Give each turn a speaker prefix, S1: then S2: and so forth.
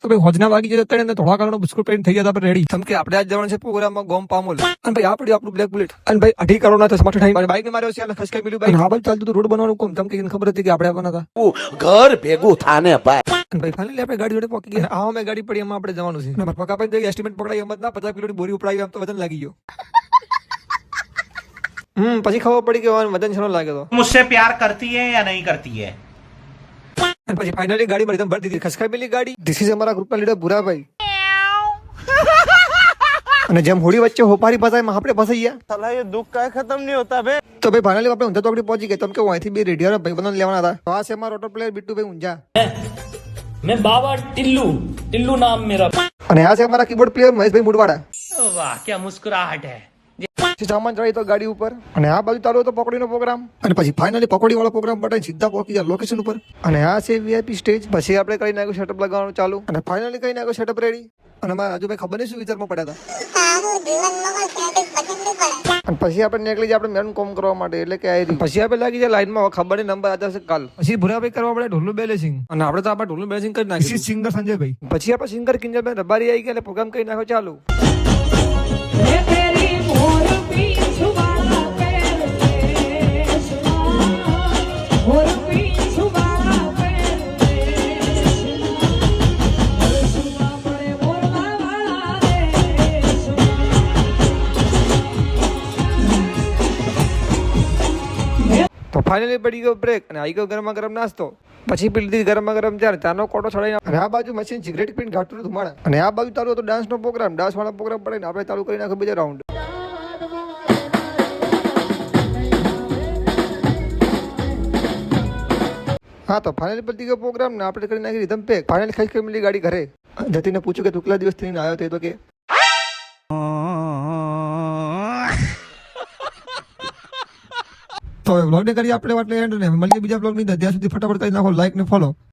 S1: તો ભાઈ હોજના વાગી જતા ને થોડા કારણો બિસ્કુટ પેન્ટ થઈ ગયા આપણે રેડી. કેમ કે આપણે આજ જવાનું છે પ્રોગ્રામમાં ગોમ પામોલ. અને ભાઈ આ પડ્યું આપણું બ્લેક બુલેટ. અને ભાઈ 2.5 કરોડના ચશ્મા ઠાઈ બાઈક ને માર્યો છે અને ખસકાઈ મળ્યું ભાઈ. હા ભાઈ ચાલતું હતું રોડ બનાવવાનું કોમ. કેમ કે એને ખબર હતી કે આપણે આવવાના હતા.
S2: ઘર ભેગું થાને ભાઈ.
S1: અને ભાઈ ફાઇનલી આપણે ગાડી જોડે પહોંચી ગયા. હા મેં ગાડી પડી એમાં આપણે જવાનું છે. મારા પકા પાસે એસ્ટિમેટ પકડાઈ એમ જ ના 50 કિલોની બોરી ઉપડાવી આમ તો વજન લાગી ગયો. પછી ખબર પડી કે વજન છનો લાગ્યો તો.
S3: मुझसे प्यार करती है या नहीं करती है?
S1: અને પછી ફાઇનલી ગાડી ભરી ભરી દીધી ખસકાઈ પેલી ગાડી. ધીસ ઇઝ અમારા ગ્રુપના લીડર ભૂરાભાઈ. અને જેમ હોળી વચ્ચે હોપારી ફસાય આપણે ફસાઈ ગયા.
S2: साला ये दुख का खत्म नहीं होता बे.
S1: તો ભાઈ ફાઇનલી આપણે ઊંઝા ચોકડી પહોંચી ગયા. કેમ કે અહીંથી બે રેડિયો ભાઈ બંધ લેવાના હતા. આ છે અમારો ઓટો પ્લેયર બિટ્ટુભાઈ ઊંઝા.
S4: मैं बाबा टिल्लू नाम मेरा।
S1: અને આ છે અમારા કીબોર્ડ પ્લેયર મહેશભાઈ મુડવાડા.
S4: वाह क्या मुस्कुराहट है।
S1: સામાન ચડાવી તો ગાડી ઉપર. અને આ બાજુ ચાલુ હતો પકોડીનો પ્રોગ્રામ. અને પછી ફાઇનલી પકોડી વાળો પ્રોગ્રામ પટાઈ સીધા પહોંચી ગયા લોકેશન ઉપર. અને આ છે વીઆઈપી સ્ટેજ. પછી આપણે કરી નાખ્યું સેટઅપ લગાવવાનું ચાલુ. અને ફાઇનલી કરી નાખ્યું સેટઅપ રેડી. અને મારા રાજુભાઈ ખબર નહીં શું વિચારમાં પડ્યા હતા. અને પછી આપણે નીકળી જાય આપણે મેન કોમ કરવા માટે એટલે કે આવી પછી આપણે લાગી જાય લાઈનમાં ખબર નહીં નંબર આજે હશે કાલ. પછી ભૂરાભાઈ કરવા પડે ઢોલનું બેલેન્સિંગ. અને આપણે તો આપણે ઢોલનું બેલેન્સિંગ કરી નાખ્યું. સિંગર સંજયભાઈ. પછી આપણે સિંગર કિંજલભાઈ રબારી આવી ગયા એટલે પ્રોગ્રામ કરી નાખ્યો ચાલુ. તો ફાઇનલી પડી ગયો બ્રેક અને આવી ગયો ગરમા ગરમ નાસ્તો. પછી પી લીધી ગરમા ગરમ ચાર ચાનો કોટો ચડાવી. અને આ બાજુ મશીન સિગરેટ પીને ઘાટું ધુમાડા. અને આ બાજુ ચાલુ હતો ડાન્સનો પ્રોગ્રામ. ડાન્સ વાળો પ્રોગ્રામ પડે ને આપણે ચાલુ કરી નાખ્યો બીજા રાઉન્ડ. હા તો ફાઇનલી પતી ગયો પ્રોગ્રામ ને આપણે કરી નાખી રીધમ પેક. ફાઇનલી ખાઈ ખાઈ મિલી ગાડી ઘરે. જતીને પૂછ્યું કે તું કેટલા દિવસ થઈને આવ્યો તો કે તો વ્લોગ ને કરી આપણે વાટલે એન્ડ ને મળીએ બીજા વ્લોગ ની. ત્યાં સુધી ફટાફટ કરી નાખો લાઈક ને ફોલો.